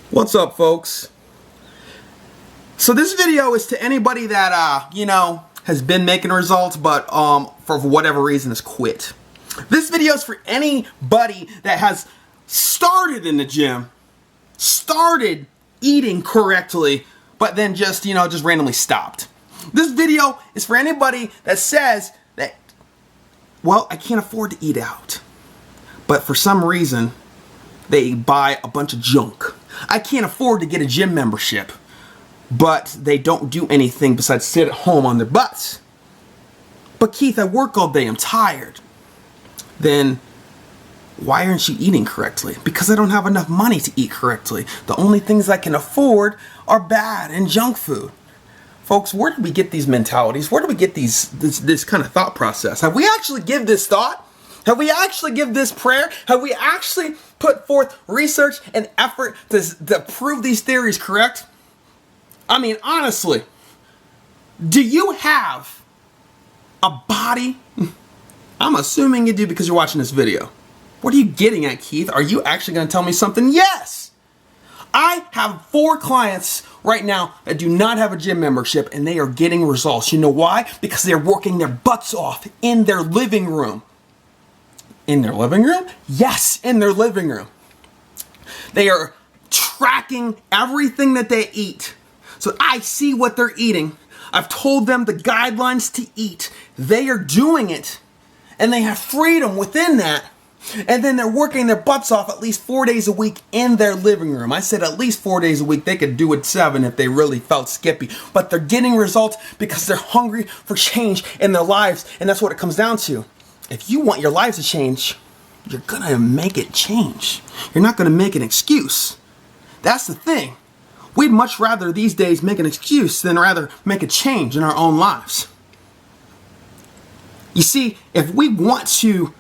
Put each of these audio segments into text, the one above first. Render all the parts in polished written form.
What's up, folks? So this video is to anybody that has been making results but for whatever reason has quit. This video is for anybody that has started in the gym, started eating correctly, but then just randomly stopped. This video is for anybody that says that, well, I can't afford to eat out, but for some reason they buy a bunch of junk. I can't afford to get a gym membership, but they don't do anything besides sit at home on their butts. But Keith, I work all day, I'm tired. Then why aren't you eating correctly? Because I don't have enough money to eat correctly. The only things I can afford are bad and junk food. Folks, where did we get these mentalities? Where do we get this kind of thought process? Have we actually give this thought? Have we actually give this prayer? Have we actually put forth research and effort to prove these theories correct? I mean, honestly, do you have a body? I'm assuming you do because you're watching this video. What are you getting at, Keith? Are you actually going to tell me something? Yes! I have 4 clients right now that do not have a gym membership and they are getting results. You know why? Because they're working their butts off in their living room. In their living room? Yes, in their living room. They are tracking everything that they eat. So I see what they're eating. I've told them the guidelines to eat. They are doing it. And they have freedom within that. And then they're working their butts off at least 4 days a week in their living room. I said at least 4 days a week. They could do it 7 if they really felt skippy. But they're getting results because they're hungry for change in their lives. And that's what it comes down to. If you want your life to change, you're gonna make it change. You're not gonna make an excuse. That's the thing. We'd much rather these days make an excuse than rather make a change in our own lives. You see, if we want to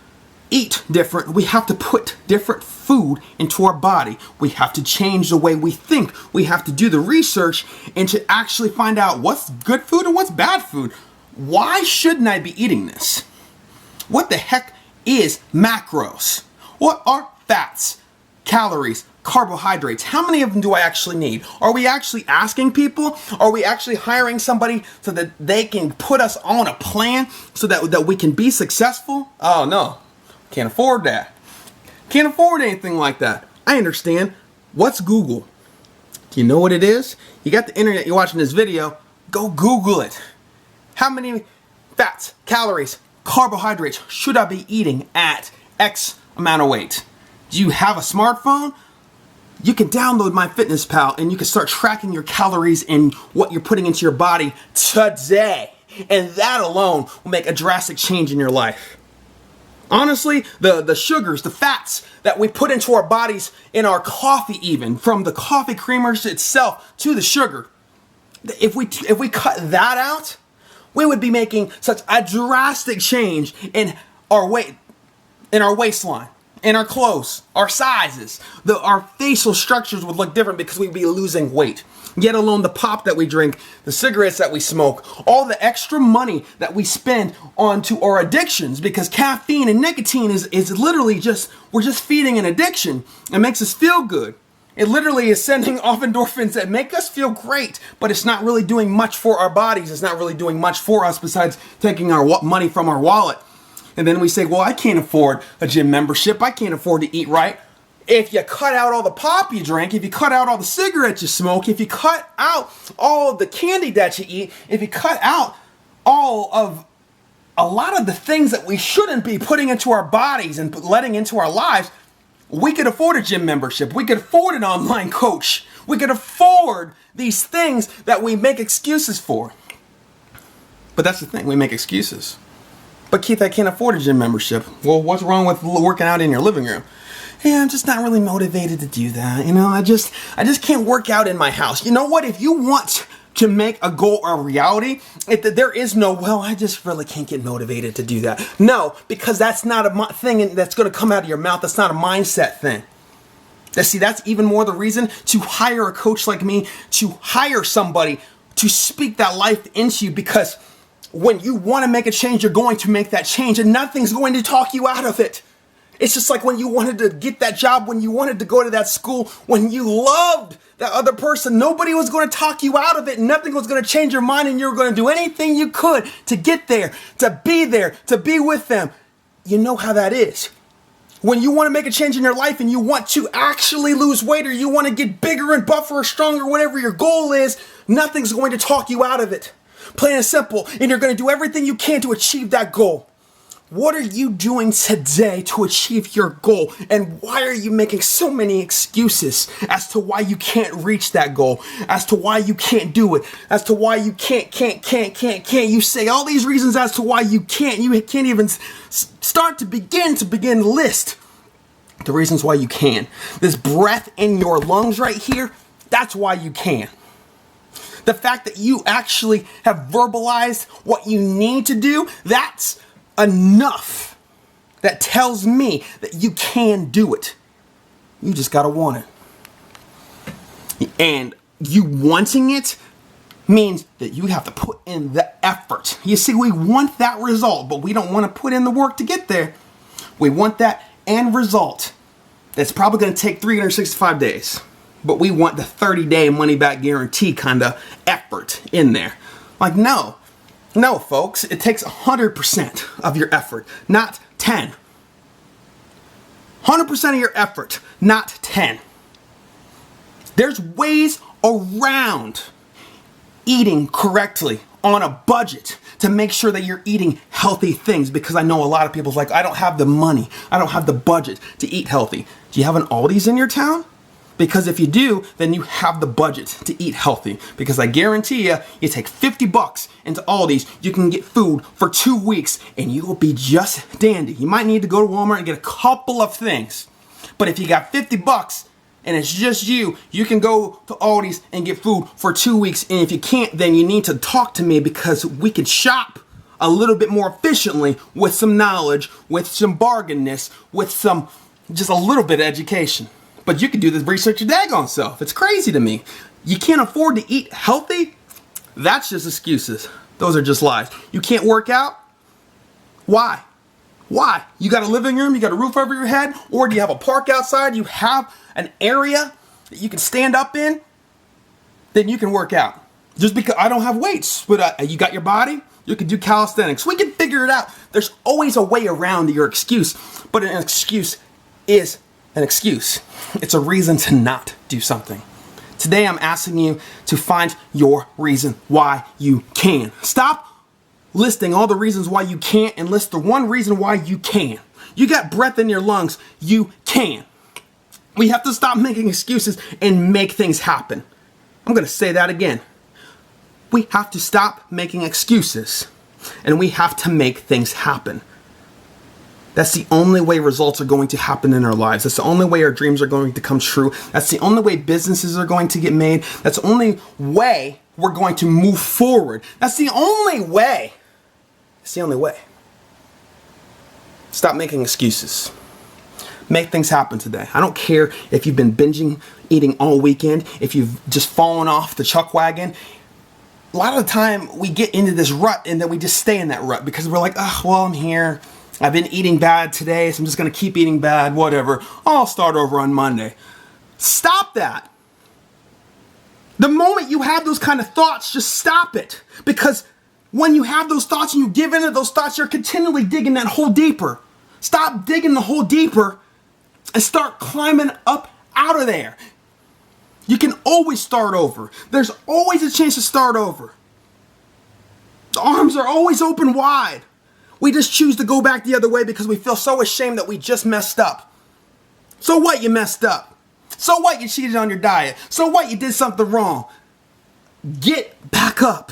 eat different, we have to put different food into our body. We have to change the way we think. We have to do the research and to actually find out what's good food and what's bad food. Why shouldn't I be eating this? What the heck is macros? What are fats, calories, carbohydrates? How many of them do I actually need? Are we actually asking people? Are we actually hiring somebody so that they can put us on a plan so that we can be successful? Oh no, can't afford that. Can't afford anything like that. I understand. What's Google? Do you know what it is? You got the internet, you're watching this video, go Google it. How many fats, calories, carbohydrates should I be eating at X amount of weight? Do you have a smartphone? You can download MyFitnessPal and you can start tracking your calories and what you're putting into your body today. And that alone will make a drastic change in your life. Honestly, the sugars, the fats that we put into our bodies in our coffee even, from the coffee creamers itself to the sugar, if we cut that out, we would be making such a drastic change in our weight, in our waistline, in our clothes, our sizes. Our facial structures would look different because we'd be losing weight. Yet alone the pop that we drink, the cigarettes that we smoke, all the extra money that we spend onto our addictions, because caffeine and nicotine is literally we're just feeding an addiction. It makes us feel good. It literally is sending off endorphins that make us feel great, but it's not really doing much for our bodies. It's not really doing much for us besides taking our money from our wallet. And then we say, well, I can't afford a gym membership. I can't afford to eat right. If you cut out all the pop you drink, if you cut out all the cigarettes you smoke, if you cut out all of the candy that you eat, if you cut out all of a lot of the things that we shouldn't be putting into our bodies and letting into our lives, we could afford a gym membership. We could afford an online coach. We could afford these things that we make excuses for. But that's the thing, we make excuses. But Keith, I can't afford a gym membership. Well, what's wrong with working out in your living room? Yeah, I'm just not really motivated to do that. I just can't work out in my house. You know what? If you want to make a goal a reality, there is no, well, I just really can't get motivated to do that. No, because that's not a thing that's going to come out of your mouth. That's not a mindset thing. See, that's even more the reason to hire a coach like me, to hire somebody to speak that life into you, because when you want to make a change, you're going to make that change and nothing's going to talk you out of it. It's just like when you wanted to get that job, when you wanted to go to that school, when you loved that other person, nobody was going to talk you out of it. Nothing was going to change your mind, and you were going to do anything you could to get there, to be with them. You know how that is. When you want to make a change in your life and you want to actually lose weight, or you want to get bigger and buffer or stronger, whatever your goal is, nothing's going to talk you out of it. Plain and simple. And you're going to do everything you can to achieve that goal. What are you doing today to achieve your goal? And why are you making so many excuses as to why you can't reach that goal? As to why you can't do it? As to why you can't. You say all these reasons as to why you can't. You can't even start to begin to list the reasons why you can. This breath in your lungs right here, that's why you can. The fact that you actually have verbalized what you need to do, that's enough. That tells me that you can do it. You just gotta want it. And you wanting it means that you have to put in the effort. You see, we want that result, but we don't want to put in the work to get there. We want that end result that's probably going to take 365 days. But we want the 30-day money-back guarantee kind of effort in there. Like, no, folks, it takes 100% of your effort, not 10. 100% of your effort, not 10. There's ways around eating correctly on a budget to make sure that you're eating healthy things, because I know a lot of people's like, I don't have the money, I don't have the budget to eat healthy. Do you have an Aldi's in your town? Because if you do, then you have the budget to eat healthy. Because I guarantee you take $50 into Aldi's, you can get food for 2 weeks and you will be just dandy. You might need to go to Walmart and get a couple of things. But if you got $50 and it's just you can go to Aldi's and get food for 2 weeks. And if you can't, then you need to talk to me, because we can shop a little bit more efficiently with some knowledge, with some bargainness, with some, just a little bit of education. But you can do this research your daggone self. It's crazy to me. You can't afford to eat healthy? That's just excuses. Those are just lies. You can't work out? Why? Why? You got a living room? You got a roof over your head? Or do you have a park outside? You have an area that you can stand up in? Then you can work out. Just because I don't have weights, but you got your body? You can do calisthenics. We can figure it out. There's always a way around your excuse, but an excuse is an excuse. It's a reason to not do something. Today I'm asking you to find your reason why you can. Stop listing all the reasons why you can't and list the one reason why you can. You got breath in your lungs, you can. We have to stop making excuses and make things happen. I'm going to say that again. We have to stop making excuses and we have to make things happen. That's the only way results are going to happen in our lives. That's the only way our dreams are going to come true. That's the only way businesses are going to get made. That's the only way we're going to move forward. That's the only way. It's the only way. Stop making excuses. Make things happen today. I don't care if you've been binging eating all weekend, if you've just fallen off the chuck wagon. A lot of the time we get into this rut and then we just stay in that rut because we're like, oh, well, I'm here. I've been eating bad today, so I'm just going to keep eating bad, whatever. I'll start over on Monday. Stop that. The moment you have those kind of thoughts, just stop it. Because when you have those thoughts and you give into those thoughts, you're continually digging that hole deeper. Stop digging the hole deeper and start climbing up out of there. You can always start over. There's always a chance to start over. The arms are always open wide. We just choose to go back the other way because we feel so ashamed that we just messed up. So what, you messed up? So what, you cheated on your diet? So what, you did something wrong? Get back up.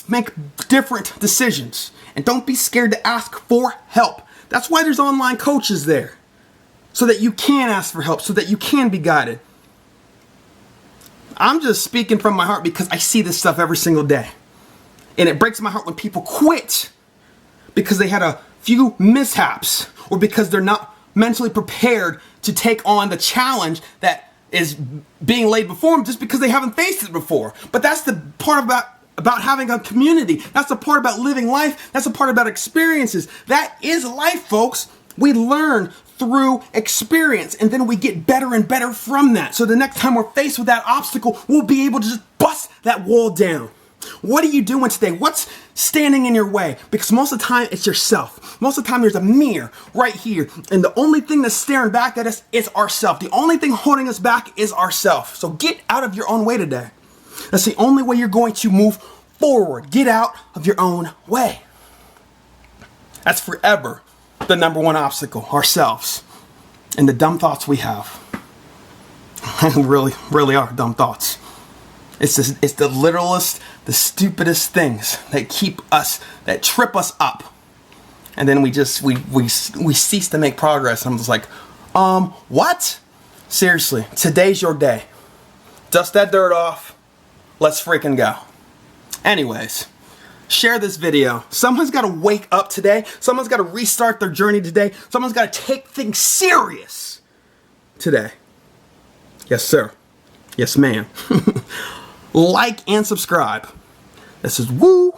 Make different decisions. And don't be scared to ask for help. That's why there's online coaches there. So that you can ask for help, so that you can be guided. I'm just speaking from my heart because I see this stuff every single day. And it breaks my heart when people quit because they had a few mishaps or because they're not mentally prepared to take on the challenge that is being laid before them just because they haven't faced it before. But that's the part about having a community. That's the part about living life. That's the part about experiences. That is life, folks. We learn through experience, and then we get better and better from that. So the next time we're faced with that obstacle, we'll be able to just bust that wall down. What are you doing today? What's standing in your way? Because most of the time, it's yourself. Most of the time, there's a mirror right here. And the only thing that's staring back at us is ourself. The only thing holding us back is ourself. So get out of your own way today. That's the only way you're going to move forward. Get out of your own way. That's forever the number one obstacle, ourselves. And the dumb thoughts we have. really are dumb thoughts. It's the littlest, the stupidest things that that trip us up. And then we cease to make progress. I'm just like, what? Seriously, today's your day. Dust that dirt off. Let's freaking go. Anyways, share this video. Someone's got to wake up today. Someone's got to restart their journey today. Someone's got to take things serious today. Yes, sir. Yes, ma'am. Like and subscribe. This is Woo.